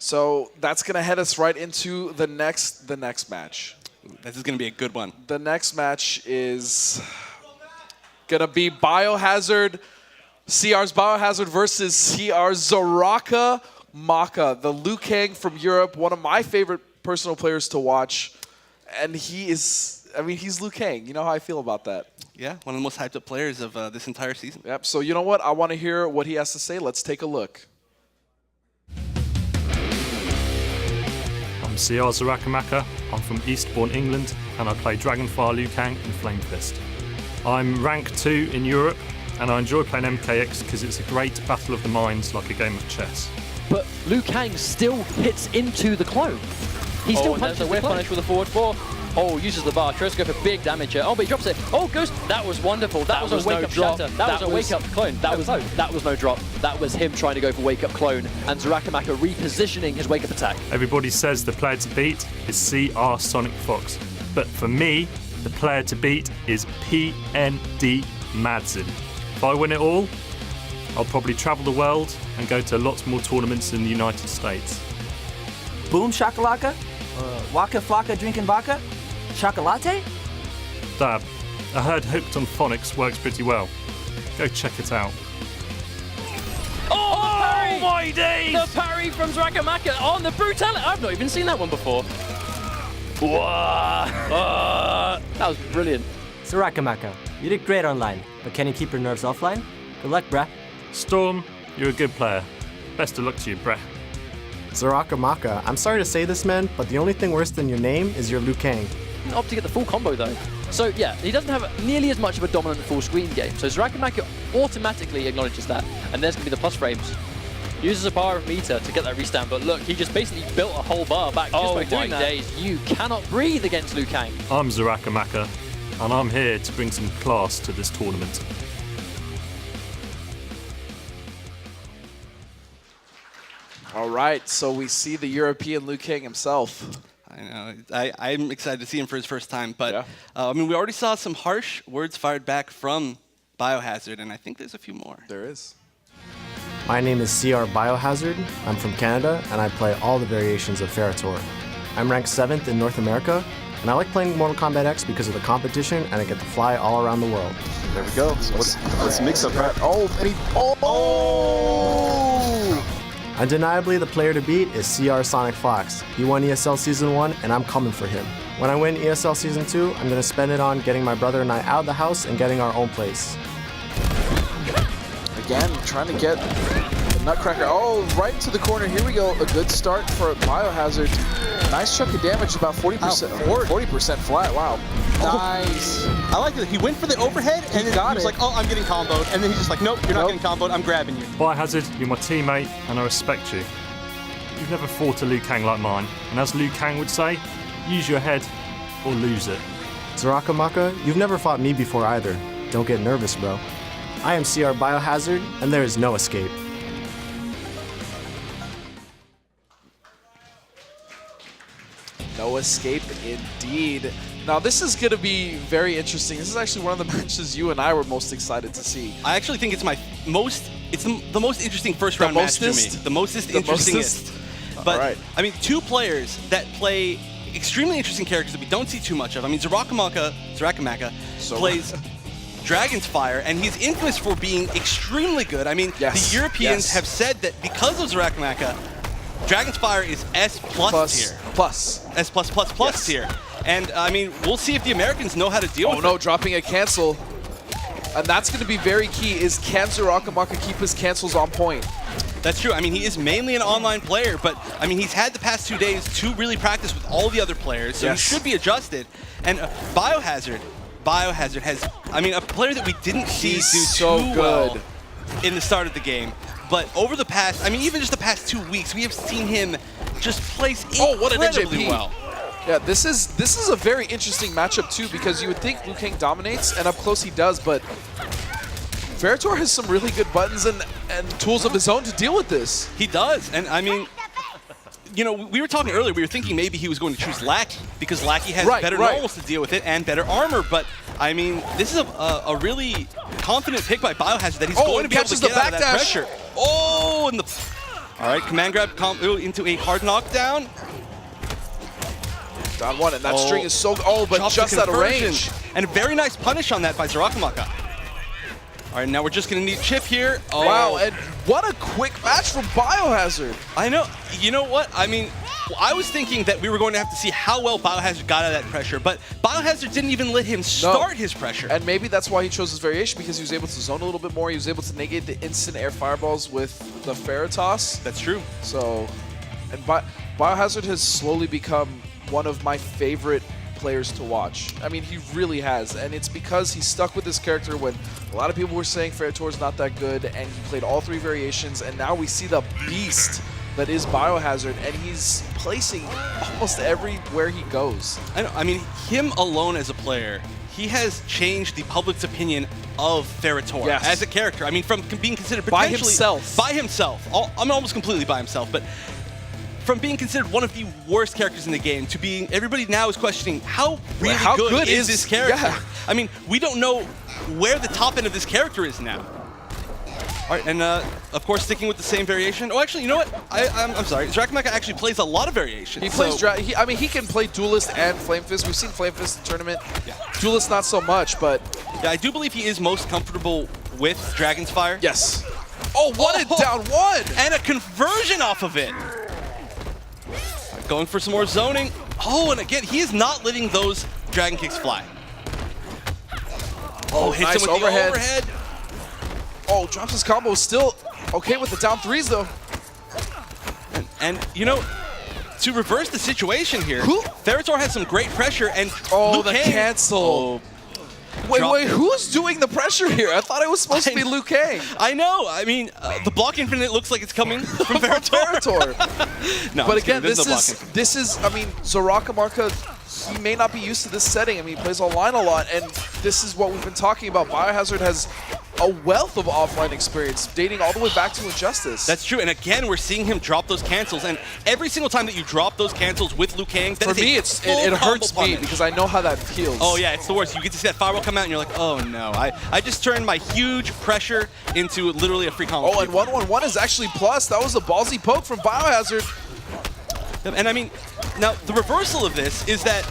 So that's going to head us right into the next match. This is going to be a good one. The next match is going to be Biohazard, CR's Biohazard versus CR's Xarakamaka, the Liu Kang from Europe, one of my favorite personal players to watch. And he's Liu Kang. You know how I feel about that. Yeah, one of the most hyped up players of this entire season. Yep, so you know what? I want to hear what he has to say. Let's take a look. I'm CR Xarakamaka, I'm from Eastbourne, England, and I play Dragonfire, Liu Kang and Flame Fist. I'm rank 2 in Europe, and I enjoy playing MKX because it's a great battle of the minds like a game of chess. But Liu Kang still hits into the clone. He still punches the whip punish with a forward 4. Oh, uses the bar, tries to go for big damage here. Oh, but he drops it. Oh, goes. That was wonderful. That was a wake-up shatter. That was a wake-up clone. That was no drop. That was him trying to go for wake-up clone, and Xarakamaka repositioning his wake-up attack. Everybody says the player to beat is CR Sonic Fox, but for me, the player to beat is PND Madzin. If I win it all, I'll probably travel the world and go to lots more tournaments in the United States. Boom shakalaka? Waka flocka drinking vodka? Chocolate? Dab, I heard Hooked on Phonics works pretty well. Go check it out. Oh, my days! The parry from Xarakamaka on the brutality. I've not even seen that one before. That was brilliant. Xarakamaka, you did great online, but can you keep your nerves offline? Good luck, bruh. Storm, you're a good player. Best of luck to you, bruh. Xarakamaka, I'm sorry to say this, man, but the only thing worse than your name is your Liu Kang. Opt to get the full combo though. So yeah, he doesn't have nearly as much of a dominant full screen game. So Xarakamaka automatically acknowledges that, and there's going to be the plus frames. Uses a bar of meter to get that restand, but look, he just basically built a whole bar back just by doing that. Days, you cannot breathe against Liu Kang. I'm Xarakamaka, and I'm here to bring some class to this tournament. All right, so we see the European Liu Kang himself. I know. I'm excited to see him for his first time, but yeah. I mean, we already saw some harsh words fired back from Biohazard, and I think there's a few more. There is. My name is CR Biohazard. I'm from Canada, and I play all the variations of Ferrator. I'm ranked 7th in North America, and I like playing Mortal Kombat X because of the competition, and I get to fly all around the world. There we go. Let's mix up that. Oh, and he, Undeniably, the player to beat is CR Sonic Fox. He won ESL Season 1, and I'm coming for him. When I win ESL Season 2, I'm going to spend it on getting my brother and I out of the house and getting our own place. Again, trying to get the Nutcracker. Oh, right into the corner. Here we go. A good start for Biohazard. Nice chunk of damage, about 40%. 40% flat. Wow. Nice. I like it. He went for the overhead, and then he was like, oh, I'm getting comboed. And then he's just like, nope, you're not getting comboed. I'm grabbing you. Biohazard, you're my teammate, and I respect you. You've never fought a Liu Kang like mine, and as Liu Kang would say, use your head or lose it. Xarakamaka, you've never fought me before either. Don't get nervous, bro. I am CR Biohazard, and there is no escape. No escape indeed. Now this is going to be very interesting. This is actually one of the matches you and I were most excited to see. I actually think it's the most interesting first round match to me. The mostest interestingest. But right. I mean, two players that play extremely interesting characters that we don't see too much of. I mean, Xarakamaka plays Dragon's Fire, and he's infamous for being extremely good. I mean, the Europeans have said that because of Xarakamaka, Dragon's Fire is S+ tier. S+++ tier. And I mean, we'll see if the Americans know how to deal with it. Oh no, dropping a cancel. And that's going to be very key, is can Xarakamaka keep his cancels on point? That's true. I mean, he is mainly an online player, but I mean, he's had the past 2 days to really practice with all the other players, so he should be adjusted. And Biohazard has, I mean, a player that we didn't see do too well in the start of the game. But over the past, I mean, even just the past 2 weeks, we have seen him just place incredibly well. Yeah, this is a very interesting matchup too, because you would think Liu Kang dominates, and up close he does, but Ferrator has some really good buttons and tools of his own to deal with this. He does, and I mean, you know, we were talking earlier, we were thinking maybe he was going to choose Lackey, because Lackey has better normals to deal with it and better armor, but I mean, this is a really confident pick by Biohazard that he's going to be able to get out of that pressure. Oh, and All right, command grab combo into a hard knockdown. Down one, and that string is so... Oh, but Drops just the out of conversion. range. And a very nice punish on that by Xarakamaka. All right, now we're just going to need Chip here. Oh. Wow, and what a quick match from Biohazard. I know. You know what? I mean, I was thinking that we were going to have to see how well Biohazard got out of that pressure, but Biohazard didn't even let him start his pressure. And maybe that's why he chose his variation, because he was able to zone a little bit more. He was able to negate the instant air fireballs with the Ferrotoss. That's true. So, and Biohazard has slowly become one of my favorite players to watch. I mean, he really has, and it's because he stuck with this character when a lot of people were saying Ferrotor's not that good, and he played all 3 variations, and now we see the beast that is Biohazard, and he's placing almost everywhere he goes. I know. I mean, him alone as a player, he has changed the public's opinion of Ferrotor as a character. I mean, from being considered potentially... By himself. I mean, almost completely by himself, but from being considered one of the worst characters in the game to being... Everybody now is questioning how really good is this character? Yeah. I mean, we don't know where the top end of this character is now. All right, and of course, sticking with the same variation. Oh, actually, you know what? I'm sorry. Xarakamaka actually plays a lot of variations. He plays... I mean, he can play Duelist and Flame Fist. We've seen Flame Fist in the tournament. Yeah. Duelist, not so much, but... Yeah, I do believe he is most comfortable with Dragon's Fire. Yes. Oh, what a down one! And a conversion off of it. Going for some more zoning. Oh, and again, he is not letting those Dragon Kicks fly. Oh, hits nice him with overhead. the overhead. Oh, drops his combo. Still okay with the down 3s, though. And you know, to reverse the situation here, Ferrotor has some great pressure, and the cancel. Wait, who's doing the pressure here? I thought it was supposed to be Liu Kang. I know. I mean, the block infinite looks like it's coming from Ferrotor. No, but again, this is. I mean, Xarakamaka, he may not be used to this setting. I mean, he plays online a lot, and this is what we've been talking about. Biohazard has a wealth of offline experience, dating all the way back to Injustice. That's true, and again, we're seeing him drop those cancels, and every single time that you drop those cancels with Liu Kang, for me, it hurts me because I know how that feels. Oh yeah, it's the worst. You get to see that fireball come out, and you're like, oh no, I just turned my huge pressure into literally a free combo. Oh, and 1-1-1 is actually plus. That was a ballsy poke from Biohazard. And I mean, now the reversal of this is that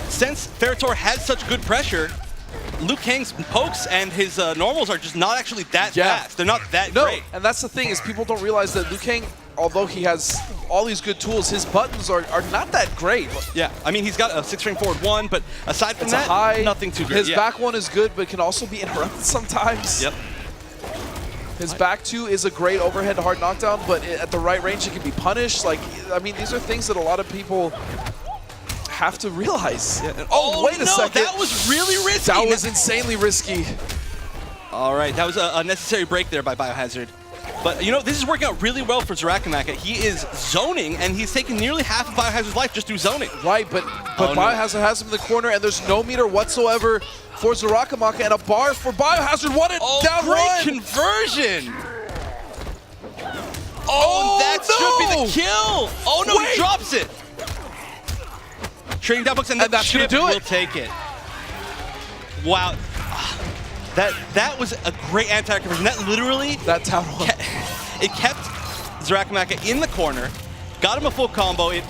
since Ferrotor has such good pressure, Liu Kang's pokes and his normals are just not actually that fast. They're not that great. And that's the thing, is people don't realize that Liu Kang, although he has all these good tools, his buttons are not that great. Yeah, I mean, he's got a 6-frame forward 1, but aside from that, nothing too great. His back 1 is good, but can also be interrupted sometimes. Yep. His back 2 is a great overhead hard knockdown, but at the right range, it can be punished. Like, I mean, these are things that a lot of people have to realize. Yeah. Oh, wait a second. That was really risky. That was insanely risky. All right, that was a necessary break there by Biohazard. But, you know, this is working out really well for Xarakamaka. He is zoning, and he's taken nearly half of Biohazard's life just through zoning. Right, but Biohazard has him in the corner, and there's no meter whatsoever for Xarakamaka, and a bar for Biohazard. What a down great run! Conversion! Oh, that should be the kill! Oh no, he drops it! Trading down books, and then that's Chip gonna do it. will take it. Wow. That was a great anti-air conversion. That literally... That down one. It kept Xarakamaka in the corner, got him a full combo, it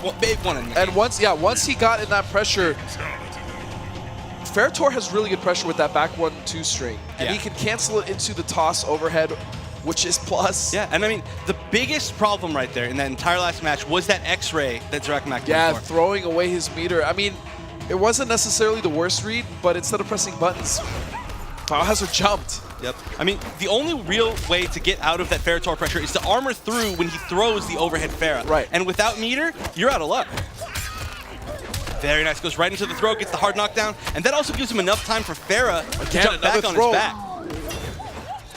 won him. And once he got in that pressure, Ferrotor has really good pressure with that back 1-2 string. And he can cancel it into the toss overhead, which is plus. Yeah, and I mean, the biggest problem right there in that entire last match was that X-ray that Xarakamaka went for. Throwing away his meter. I mean, it wasn't necessarily the worst read, but instead of pressing buttons, Biohazard jumped. Yep. I mean, the only real way to get out of that Ferrotor pressure is to armor through when he throws the overhead Farah. Right. And without meter, you're out of luck. Very nice. Goes right into the throw, gets the hard knockdown, and that also gives him enough time for Farah to jump back on his back.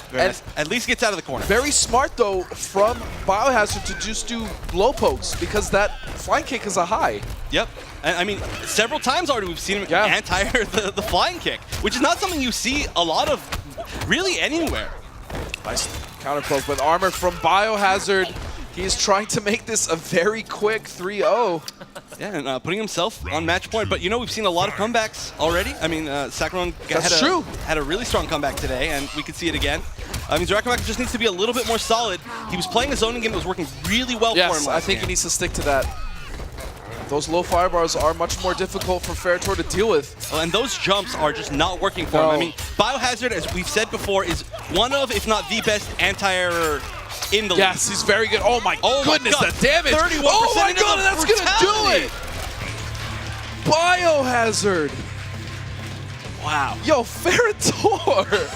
Very nice. At least gets out of the corner. Very smart, though, from Biohazard to just do low pokes, because that flying kick is a high. Yep. And I mean, several times already we've seen him anti-air the flying kick, which is not something you see a lot of really anywhere. Nice counter poke with armor from Biohazard. He's trying to make this a very quick 3-0. Yeah, and putting himself on match point. But, you know, we've seen a lot of comebacks already. I mean, Sakaron had a really strong comeback today, and we could see it again. I mean, Xarakamaka just needs to be a little bit more solid. He was playing a zoning game that was working really well for him last I think he needs to stick to that. Those low firebars are much more difficult for Ferritor to deal with. Well, and those jumps are just not working for him. I mean, Biohazard, as we've said before, is one of, if not the best anti-error in the league. Yes, he's very good. Oh my goodness, God. the damage! 31% Oh my into god, the that's gonna do it! Biohazard! Wow. Yo, Ferritor!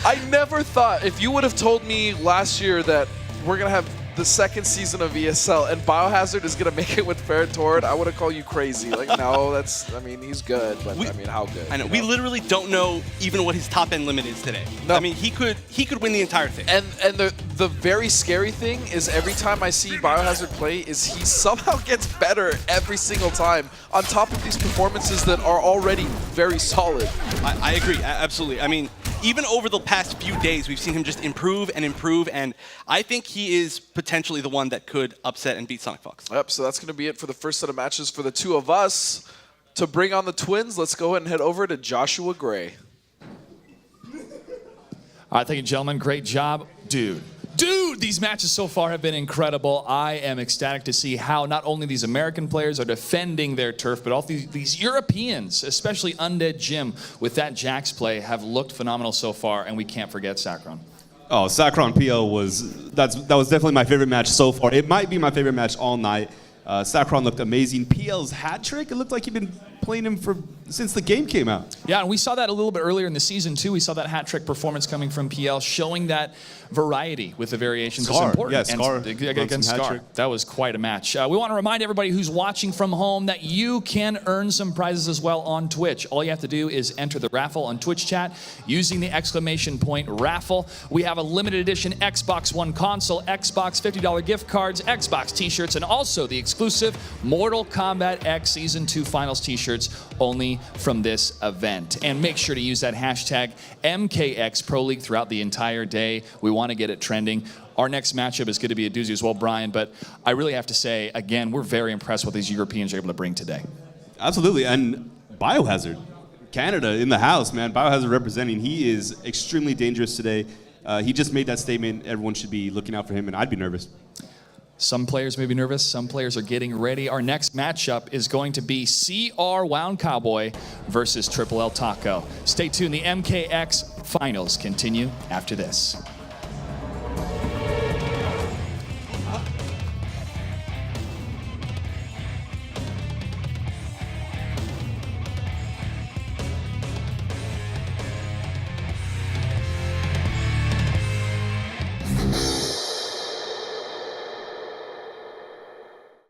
I never thought, if you would have told me last year that we're gonna have the second season of ESL and Biohazard is gonna make it with Ferritor, I would have called you crazy. Like, no, that's, I mean, he's good, but I mean, how good? I know. We literally don't know even what his top end limit is today. No. I mean, he could win the entire thing. And the very scary thing is every time I see Biohazard play is he somehow gets better every single time on top of these performances that are already very solid. I agree, absolutely. I mean, even over the past few days, we've seen him just improve and improve, and I think he is potentially the one that could upset and beat Sonic Fox. Yep, so that's going to be it for the first set of matches for the two of us. To bring on the twins, let's go ahead and head over to Joshua Gray. All right, thank you, gentlemen. Great job. Dude, these matches so far have been incredible. I am ecstatic to see how not only these American players are defending their turf, but also these Europeans, especially Undead Jim, with that Jax play, have looked phenomenal so far, and we can't forget Sakron. Oh, Sakron PL that was definitely my favorite match so far. It might be my favorite match all night. Sakron looked amazing. PL's hat trick, it looked like he'd been playing him since the game came out. Yeah, and we saw that a little bit earlier in the season too. We saw that hat trick performance coming from PL, showing that variety with the variations is important. Yeah, Scar. Against Scar. That was quite a match. We want to remind everybody who's watching from home that you can earn some prizes as well on Twitch. All you have to do is enter the raffle on Twitch chat using the ! raffle. We have a limited edition Xbox One console, Xbox $50 gift cards, Xbox t-shirts, and also the exclusive Mortal Kombat X Season 2 Finals t-shirts only from this event. And make sure to use that hashtag MKX Pro League throughout the entire day. We want to get it trending. Our next matchup is going to be a doozy as well, Brian, but I really have to say, again, we're very impressed with what these Europeans are able to bring today. Absolutely, and Biohazard. Canada in the house, man. Biohazard representing. He is extremely dangerous today. He just made that statement. Everyone should be looking out for him, and I'd be nervous. Some players may be nervous. Some players are getting ready. Our next matchup is going to be CR Wound Cowboy versus Triple L Taco. Stay tuned. The MKX finals continue after this.